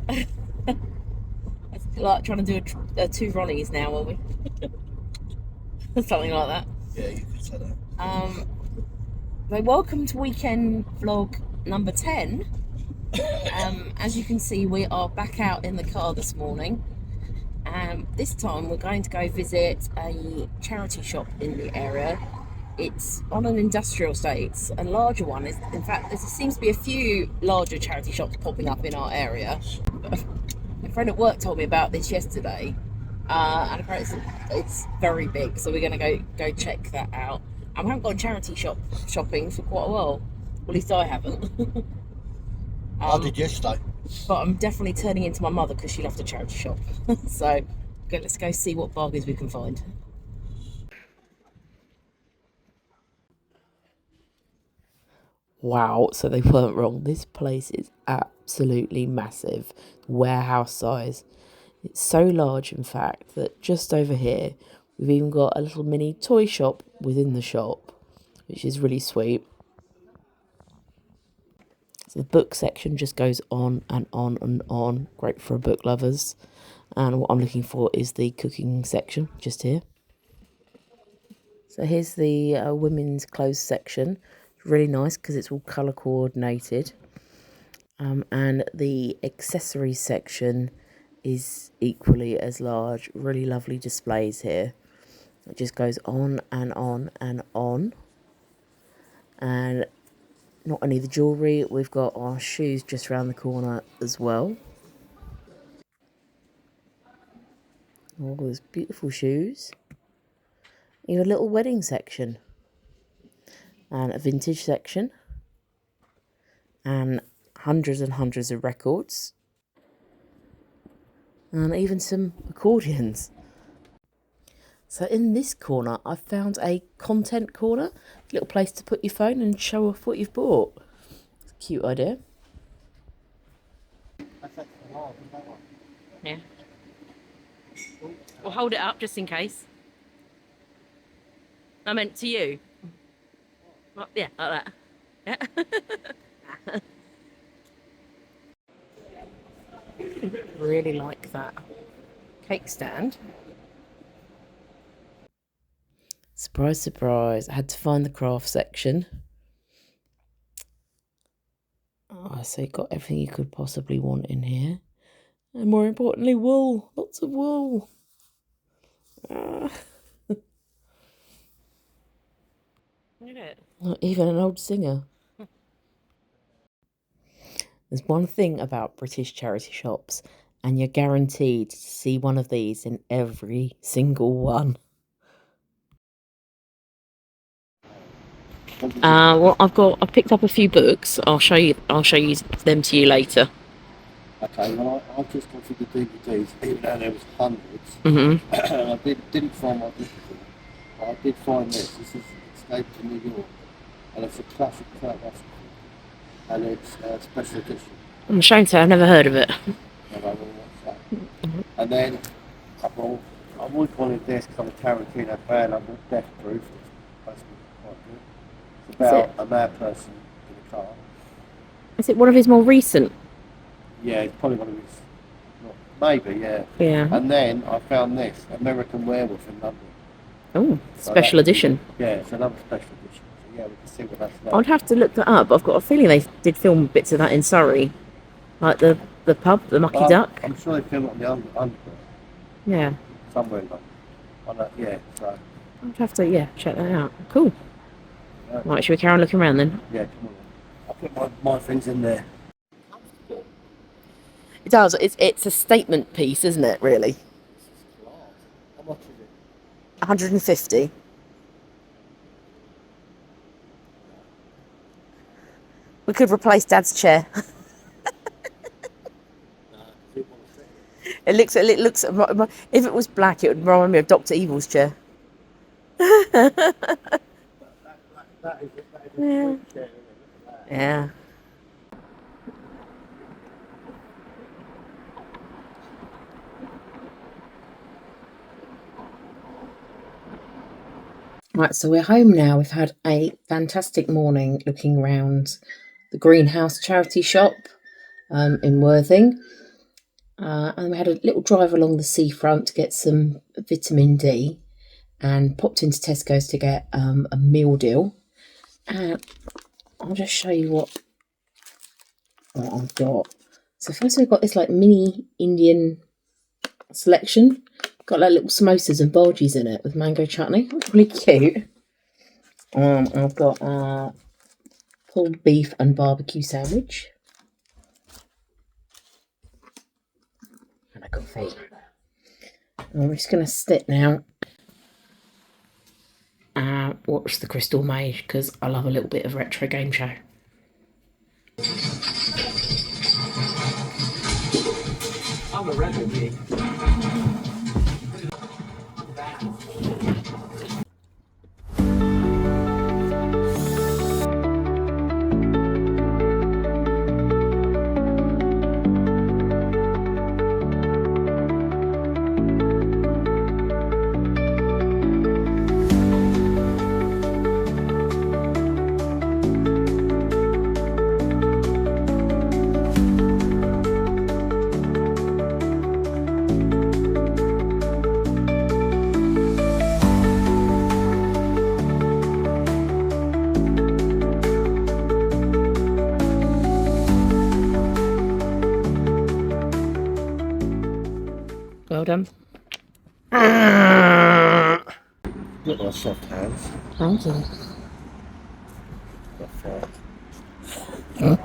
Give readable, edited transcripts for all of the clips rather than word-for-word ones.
It's like trying to do two Ronnies now, are we? Something like that. Yeah, you could say that. So welcome to weekend vlog number 10. As you can see, we are back out in the car this morning. This time we're going to go visit a charity shop in the area. It's on an industrial estate. It's a larger one. In fact, there seems to be a few larger charity shops popping up in our area. A friend at work told me about this yesterday, and apparently it's very big. So we're going to go check that out. I haven't gone charity shopping for quite a while. Well, at least I haven't. I did yesterday. But I'm definitely turning into my mother because she loved a charity shop. So let's go see what bargains we can find. Wow, so they weren't wrong. This place is absolutely massive, warehouse size. It's so large, in fact, that just over here, we've even got a little mini toy shop within the shop, which is really sweet. So the book section just goes on and on and on. Great for book lovers. And what I'm looking for is the cooking section, just here. So here's the women's clothes section. Really nice because it's all colour coordinated. And the accessories section is equally as large. Really lovely displays here. It just goes on and on and on. And not only the jewellery, we've got our shoes just around the corner as well. All those beautiful shoes. Even a little wedding section. And a vintage section. And hundreds and hundreds of records. And even some accordions. So in this corner, I found a content corner. A little place to put your phone and show off what you've bought. It's a cute idea. Yeah. Well, hold it up just in case. I meant to you. Well, yeah, like that. Yeah. Really like that cake stand. Surprise, surprise. I had to find the craft section. Oh, so you got everything you could possibly want in here. And more importantly, wool. Lots of wool. Look at it. Not even an old singer. There's one thing about British charity shops, and you're guaranteed to see one of these in every single one. Well, I've picked up a few books. I'll show you them to you later. Okay, well, I've just gone through the DVDs, even though there was hundreds. Mm-hmm. And I didn't find what I was looking for. But I did find this. This is Escape to New York. And it's a classic Kurt Russell. And it's a special edition. I'm ashamed to say I've never heard of it. And I will watch that. And then I always wanted this because I'm a Tarantino fan. I bought Death Proof. It's supposed to be quite good. It's about a mad person in a car. Is it one of his more recent? Yeah, it's probably one of his. Maybe, yeah. Yeah. And then I found this American Werewolf in London. Oh, special edition. Yeah, it's another special edition. So yeah, we can see what that's like. I'd have to look that up. I've got a feeling they did film bits of that in Surrey, like the pub, the Mucky Duck. I'm sure they filmed it on the underground. Yeah. Somewhere in London. Yeah, so. I'd have to check that out. Cool. Yeah. Right, should we carry on looking around then? Yeah, come on. I'll put my things in there. It does. It's a statement piece, isn't it? Really. How much is it? 150. We could replace Dad's chair. It looks. If it was black, it would remind me of Dr. Evil's chair. That is a chair. Yeah. Right, so we're home now. We've had a fantastic morning looking around the Greenhouse charity shop in Worthing. And we had a little drive along the seafront to get some vitamin D, and popped into Tesco's to get a meal deal. And I'll just show you what I've got. So first we've got this like mini Indian selection. Got like little samosas and bhajis in it with mango chutney. That's really cute. I've got a pulled beef and barbecue sandwich. And a coffee. And I'm just going to sit now and watch the Crystal Mage because I love a little bit of retro game show. I'm a retro geek. Well done. Look like soft hands. Thank you. Not fair.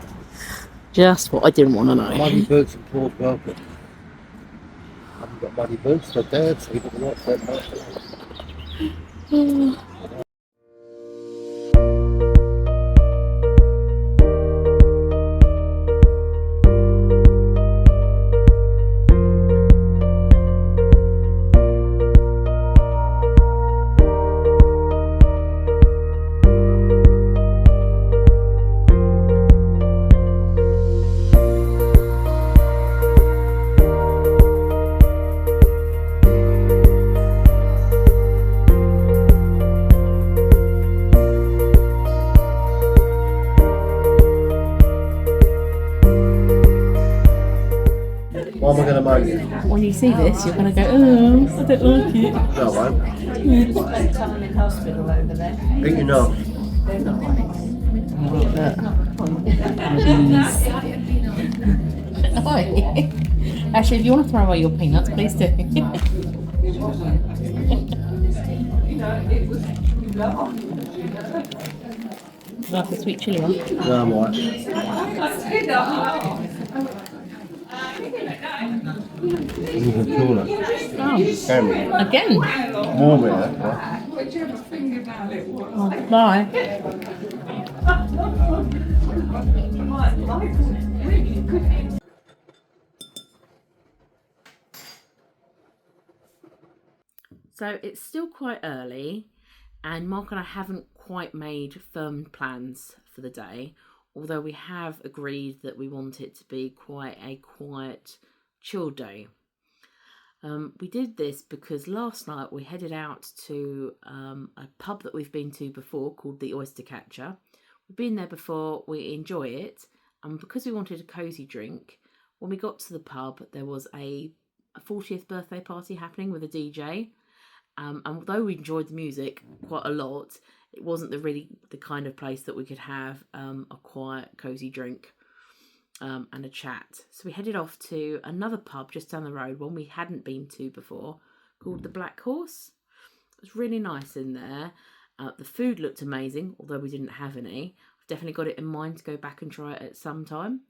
Just what I didn't want to know. Muddy boots and poor welcome. I haven't got muddy boots, they're dirty, but they're not that much. What am I going to moan you? When you see this, you're going to go, oh, I don't like it. No, I won't. Eat your nose. Actually, if you want to throw away your peanuts, please do. Like a sweet chilli one. No, I'm alright. Even cooler. Oh, again. Warm here, that's Oh, bye. So it's still quite early, and Mark and I haven't quite made firm plans for the day, although we have agreed that we want it to be quite a quiet, chill day. We did this because last night we headed out to a pub that we've been to before called the Oyster Catcher. We've been there before, we enjoy it, and because we wanted a cosy drink, when we got to the pub there was a 40th birthday party happening with a DJ. And although we enjoyed the music quite a lot, it wasn't the kind of place that we could have a quiet, cosy drink and a chat. So we headed off to another pub just down the road, one we hadn't been to before, called the Black Horse. It was really nice in there. The food looked amazing, although we didn't have any. I've definitely got it in mind to go back and try it at some time.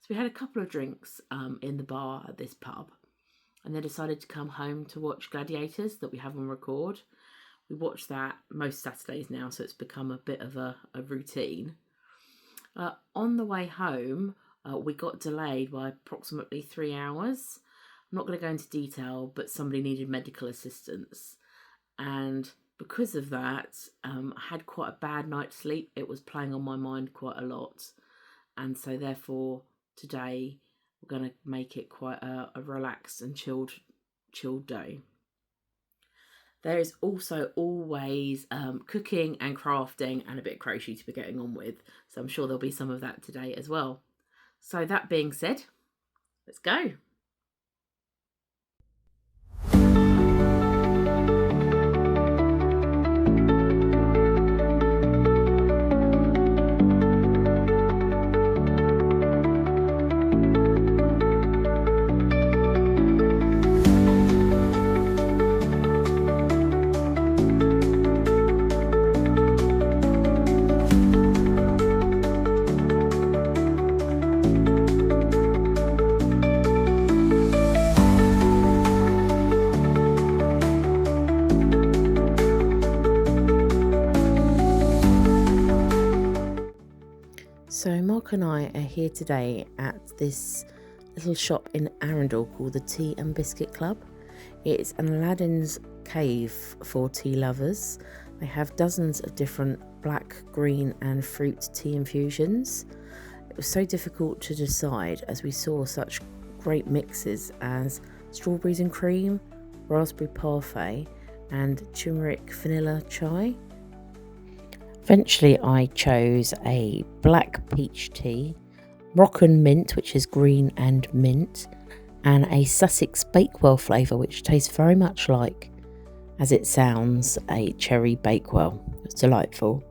So we had a couple of drinks in the bar at this pub. And then decided to come home to watch Gladiators that we have on record. We watch that most Saturdays now, so it's become a bit of a routine. On the way home, we got delayed by approximately 3 hours. I'm not going to go into detail, but somebody needed medical assistance. And because of that, I had quite a bad night's sleep. It was playing on my mind quite a lot. And so therefore, today, we're going to make it quite a relaxed and chilled day. There is also always cooking and crafting and a bit of crochet to be getting on with. So I'm sure there'll be some of that today as well. So that being said, let's go. Mark and I are here today at this little shop in Arundel called the Tea and Biscuit Club. It's an Aladdin's cave for tea lovers. They have dozens of different black, green and fruit tea infusions. It was so difficult to decide as we saw such great mixes as strawberries and cream, raspberry parfait and turmeric vanilla chai. Eventually I chose a black peach tea, Moroccan mint, which is green and mint, and a Sussex Bakewell flavour, which tastes very much like, as it sounds, a cherry Bakewell. It's delightful.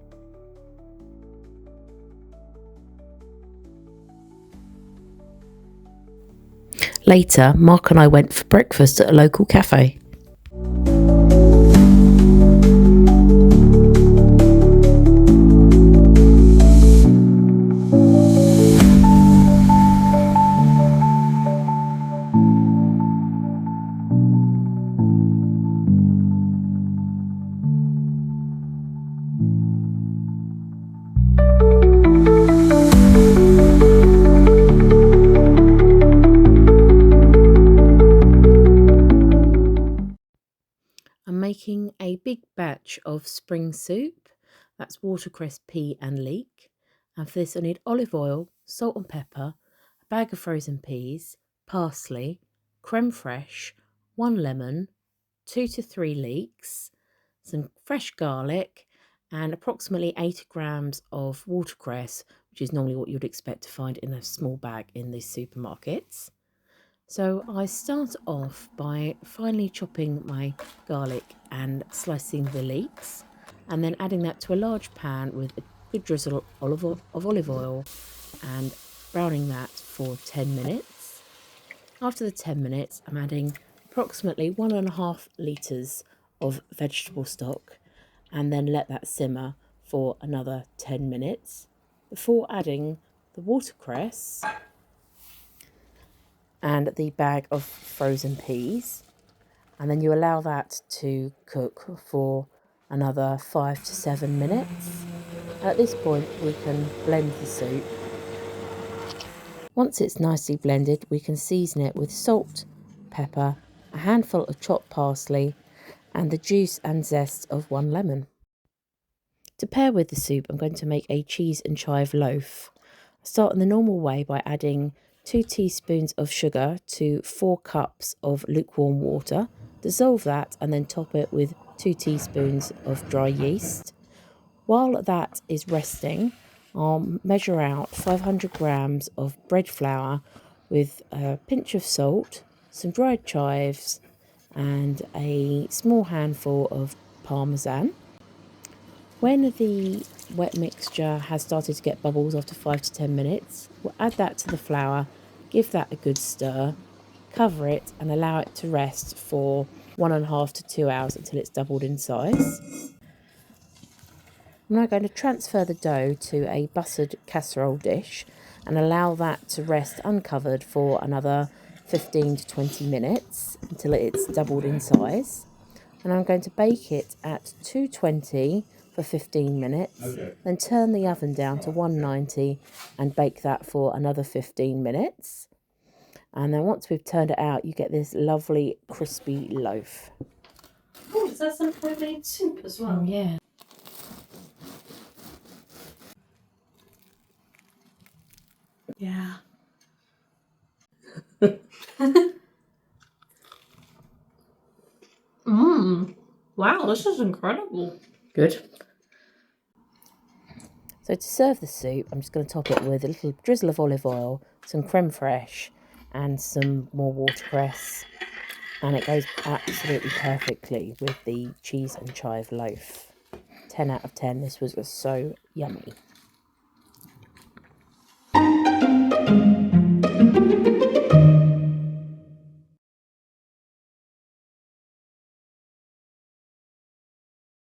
Later, Mark and I went for breakfast at a local cafe. I'm making a big batch of spring soup. That's watercress, pea and leek. And for this I need olive oil, salt and pepper, a bag of frozen peas, parsley, creme fraiche, 1 lemon, 2 to 3 leeks, some fresh garlic and approximately 80 grams of watercress, which is normally what you'd expect to find in a small bag in the supermarkets. So I start off by finely chopping my garlic and slicing the leeks, and then adding that to a large pan with a good drizzle of olive oil and browning that for 10 minutes. After the 10 minutes, I'm adding approximately 1.5 litres of vegetable stock and then let that simmer for another 10 minutes before adding the watercress and the bag of frozen peas, and then you allow that to cook for another 5 to 7 minutes. At this point we can blend the soup. Once it's nicely blended, we can season it with salt, pepper, a handful of chopped parsley and the juice and zest of 1 lemon. To pair with the soup, I'm going to make a cheese and chive loaf. I start in the normal way by adding 2 teaspoons of sugar to 4 cups of lukewarm water. Dissolve that and then top it with 2 teaspoons of dry yeast. While that is resting, I'll measure out 500 grams of bread flour with a pinch of salt, some dried chives and a small handful of parmesan. When the wet mixture has started to get bubbles after 5 to 10 minutes, we'll add that to the flour, give that a good stir, cover it and allow it to rest for 1.5 to 2 hours until it's doubled in size. I'm now going to transfer the dough to a buttered casserole dish and allow that to rest uncovered for another 15 to 20 minutes until it's doubled in size. And I'm going to bake it at 220 for 15 minutes, then turn the oven down to 190 and bake that for another 15 minutes. And then once we've turned it out, you get this lovely crispy loaf. Oh, is that some homemade soup as well? Yeah. Yeah. Wow, this is incredible. Good. So to serve the soup, I'm just going to top it with a little drizzle of olive oil, some creme fraiche and some more watercress. And it goes absolutely perfectly with the cheese and chive loaf. 10 out of 10. This was so yummy.